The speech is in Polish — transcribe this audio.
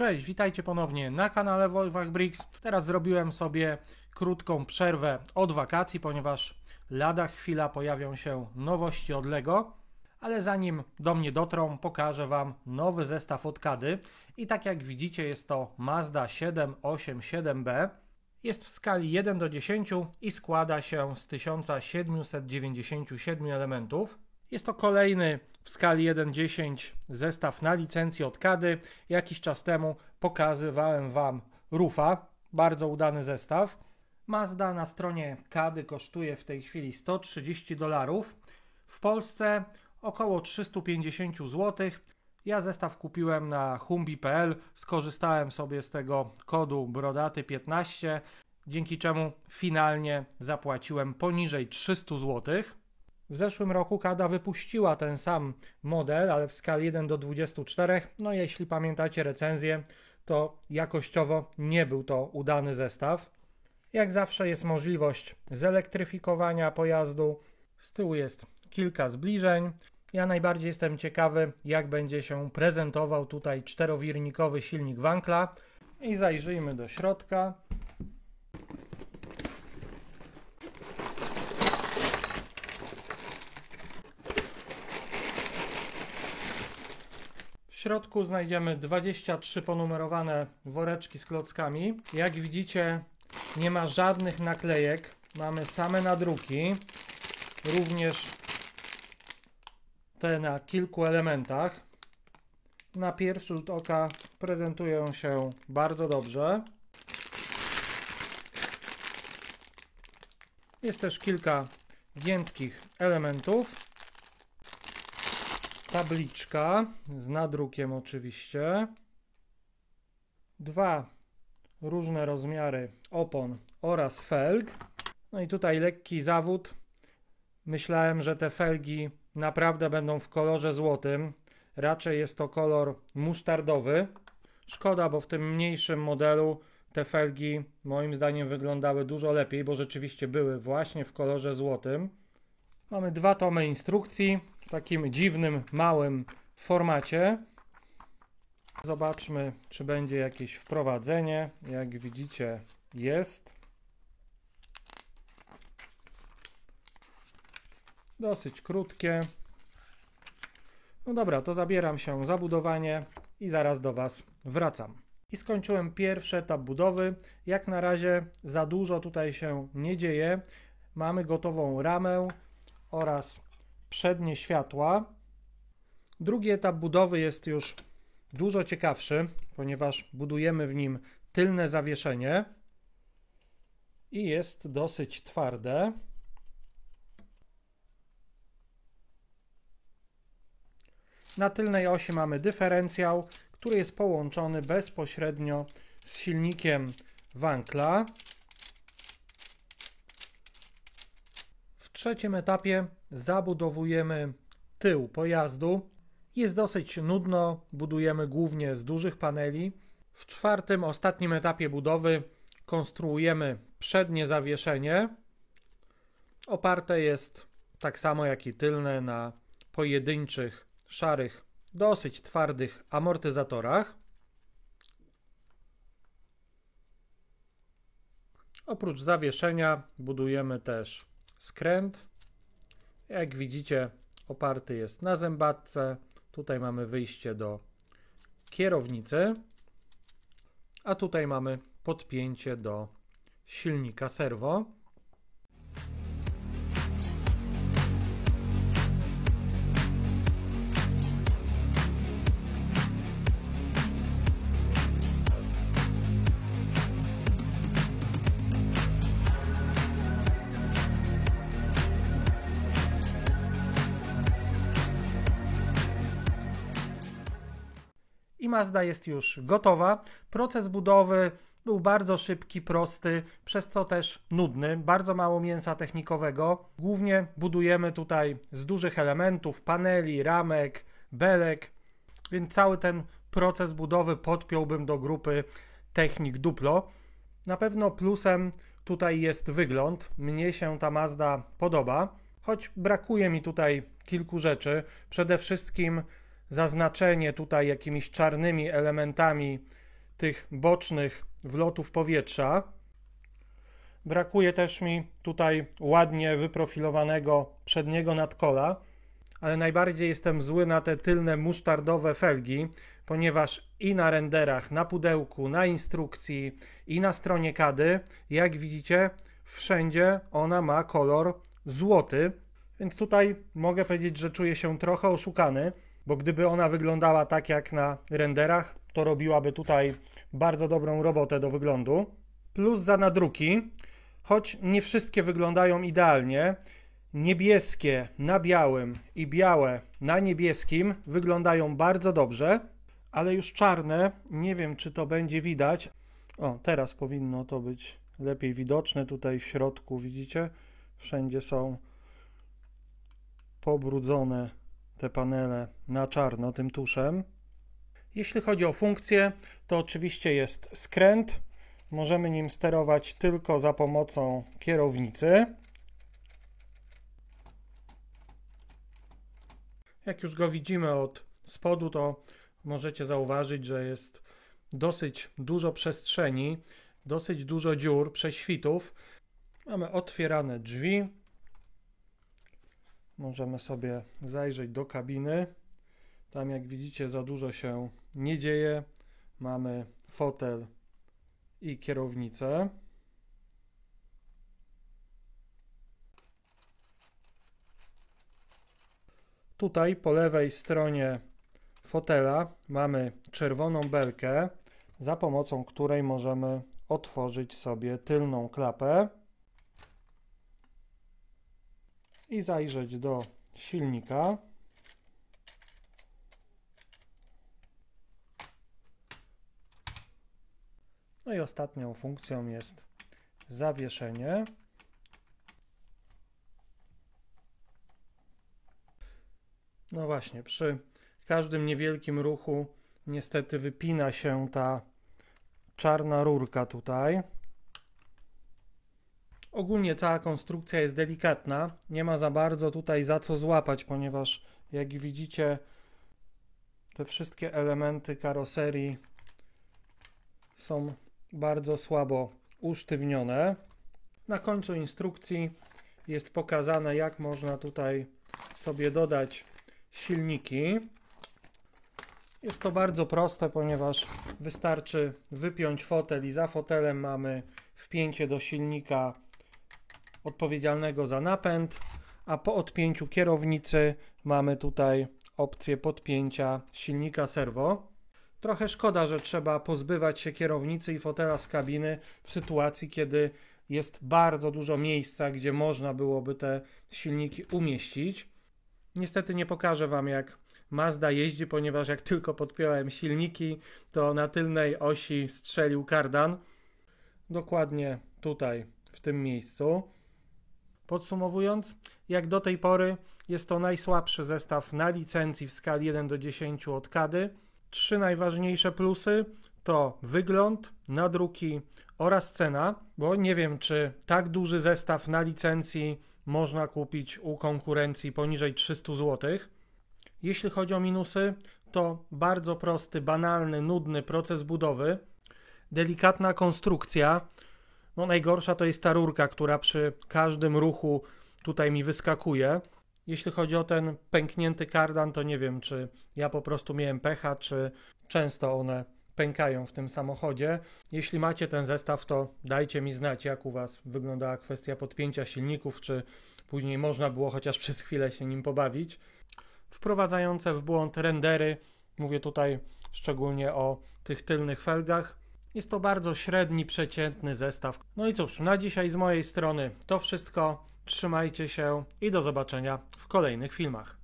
Cześć, witajcie ponownie na kanale Wolfach Bricks. Teraz zrobiłem sobie krótką przerwę od wakacji, ponieważ lada chwila pojawią się nowości od LEGO. Ale zanim do mnie dotrą, pokażę Wam nowy zestaw od Kady. I tak jak widzicie, jest to Mazda 787B. Jest w skali 1 do 10 i składa się z 1797 elementów. Jest to kolejny w skali 1:10 zestaw na licencji od Kady. Jakiś czas temu pokazywałem Wam Roofa. Bardzo udany zestaw. Mazda na stronie Kady kosztuje w tej chwili $130. W Polsce około 350 zł. Ja zestaw kupiłem na humbi.pl. Skorzystałem sobie z tego kodu brodaty15, dzięki czemu finalnie zapłaciłem poniżej 300 zł. W zeszłym roku Kada wypuściła ten sam model, ale w skali 1 do 24. No jeśli pamiętacie recenzję, to jakościowo nie był to udany zestaw. Jak zawsze jest możliwość zelektryfikowania pojazdu. Z tyłu jest kilka zbliżeń. Ja najbardziej jestem ciekawy, jak będzie się prezentował tutaj czterowirnikowy silnik Wankla. I zajrzyjmy do środka. W środku znajdziemy 23 ponumerowane woreczki z klockami. Jak widzicie, nie ma żadnych naklejek. Mamy same nadruki. Również te na kilku elementach. Na pierwszy rzut oka prezentują się bardzo dobrze. Jest też kilka giętkich elementów. Tabliczka z nadrukiem oczywiście. Dwa różne rozmiary opon oraz felg. No i tutaj lekki zawód. Myślałem, że te felgi naprawdę będą w kolorze złotym. Raczej jest to kolor musztardowy. Szkoda, bo w tym mniejszym modelu te felgi moim zdaniem wyglądały dużo lepiej, bo rzeczywiście były właśnie w kolorze złotym. Mamy 2 tomy instrukcji w takim dziwnym, małym formacie. Zobaczmy, czy będzie jakieś wprowadzenie. Jak widzicie, jest. Dosyć krótkie. No dobra, to zabieram się za budowanie i zaraz do Was wracam. I skończyłem pierwszy etap budowy. Jak na razie za dużo tutaj się nie dzieje. Mamy gotową ramę oraz przednie światła. Drugi etap budowy jest już dużo ciekawszy, ponieważ budujemy w nim tylne zawieszenie i jest dosyć twarde. Na tylnej osi mamy dyferencjał, który jest połączony bezpośrednio z silnikiem Wankla. W trzecim etapie zabudowujemy tył pojazdu. Jest dosyć nudno, budujemy głównie z dużych paneli. W czwartym, ostatnim etapie budowy konstruujemy przednie zawieszenie. Oparte jest tak samo jak i tylne na pojedynczych, szarych, dosyć twardych amortyzatorach. Oprócz zawieszenia budujemy też skręt. Jak widzicie, oparty jest na zębatce. Tutaj mamy wyjście do kierownicy, a tutaj mamy podpięcie do silnika serwo. I Mazda jest już gotowa. Proces budowy był bardzo szybki, prosty, przez co też nudny. Bardzo mało mięsa technikowego. Głównie budujemy tutaj z dużych elementów, paneli, ramek, belek, więc cały ten proces budowy podpiąłbym do grupy technik Duplo. Na pewno plusem tutaj jest wygląd. Mnie się ta Mazda podoba, choć brakuje mi tutaj kilku rzeczy. Przede wszystkim zaznaczenie tutaj jakimiś czarnymi elementami tych bocznych wlotów powietrza. Brakuje też mi tutaj ładnie wyprofilowanego przedniego nadkola, ale najbardziej jestem zły na te tylne musztardowe felgi, ponieważ i na renderach, na pudełku, na instrukcji i na stronie CADy, jak widzicie, wszędzie ona ma kolor złoty, więc tutaj mogę powiedzieć, że czuję się trochę oszukany, bo gdyby ona wyglądała tak jak na renderach, to robiłaby tutaj bardzo dobrą robotę do wyglądu. Plus za nadruki, choć nie wszystkie wyglądają idealnie, niebieskie na białym i białe na niebieskim wyglądają bardzo dobrze, ale już czarne, nie wiem czy to będzie widać. O, teraz powinno to być lepiej widoczne. Tutaj w środku widzicie, wszędzie są pobrudzone te panele na czarno tym tuszem. Jeśli chodzi o funkcję, to oczywiście jest skręt. Możemy nim sterować tylko za pomocą kierownicy. Jak już go widzimy od spodu, to możecie zauważyć, że jest dosyć dużo przestrzeni, dosyć dużo dziur, prześwitów. Mamy otwierane drzwi. Możemy sobie zajrzeć do kabiny. Tam jak widzicie za dużo się nie dzieje. Mamy fotel i kierownicę. Tutaj po lewej stronie fotela mamy czerwoną belkę, za pomocą której możemy otworzyć sobie tylną klapę i zajrzeć do silnika. No i ostatnią funkcją jest zawieszenie. No właśnie, przy każdym niewielkim ruchu niestety wypina się ta czarna rurka tutaj. Ogólnie cała konstrukcja jest delikatna, nie ma za bardzo tutaj za co złapać, ponieważ jak widzicie te wszystkie elementy karoserii są bardzo słabo usztywnione. Na końcu instrukcji jest pokazane, jak można tutaj sobie dodać silniki. Jest to bardzo proste, ponieważ wystarczy wypiąć fotel i za fotelem mamy wpięcie do silnika odpowiedzialnego za napęd, a po odpięciu kierownicy mamy tutaj opcję podpięcia silnika serwo. Trochę szkoda, że trzeba pozbywać się kierownicy i fotela z kabiny w sytuacji, kiedy jest bardzo dużo miejsca, gdzie można byłoby te silniki umieścić. Niestety nie pokażę Wam, jak Mazda jeździ, ponieważ jak tylko podpiąłem silniki, to na tylnej osi strzelił kardan. Dokładnie tutaj, w tym miejscu. Podsumowując, jak do tej pory jest to najsłabszy zestaw na licencji w skali 1 do 10 od CADy. 3 najważniejsze plusy to wygląd, nadruki oraz cena, bo nie wiem, czy tak duży zestaw na licencji można kupić u konkurencji poniżej 300 zł. Jeśli chodzi o minusy, to bardzo prosty, banalny, nudny proces budowy, delikatna konstrukcja. No najgorsza to jest ta rurka, która przy każdym ruchu tutaj mi wyskakuje. Jeśli chodzi o ten pęknięty kardan, to nie wiem, czy ja po prostu miałem pecha, czy często one pękają w tym samochodzie. Jeśli macie ten zestaw, to dajcie mi znać, jak u Was wyglądała kwestia podpięcia silników, czy później można było chociaż przez chwilę się nim pobawić. Wprowadzające w błąd rendery, mówię tutaj szczególnie o tych tylnych felgach. Jest to bardzo średni, przeciętny zestaw. No i cóż, na dzisiaj z mojej strony to wszystko. Trzymajcie się i do zobaczenia w kolejnych filmach.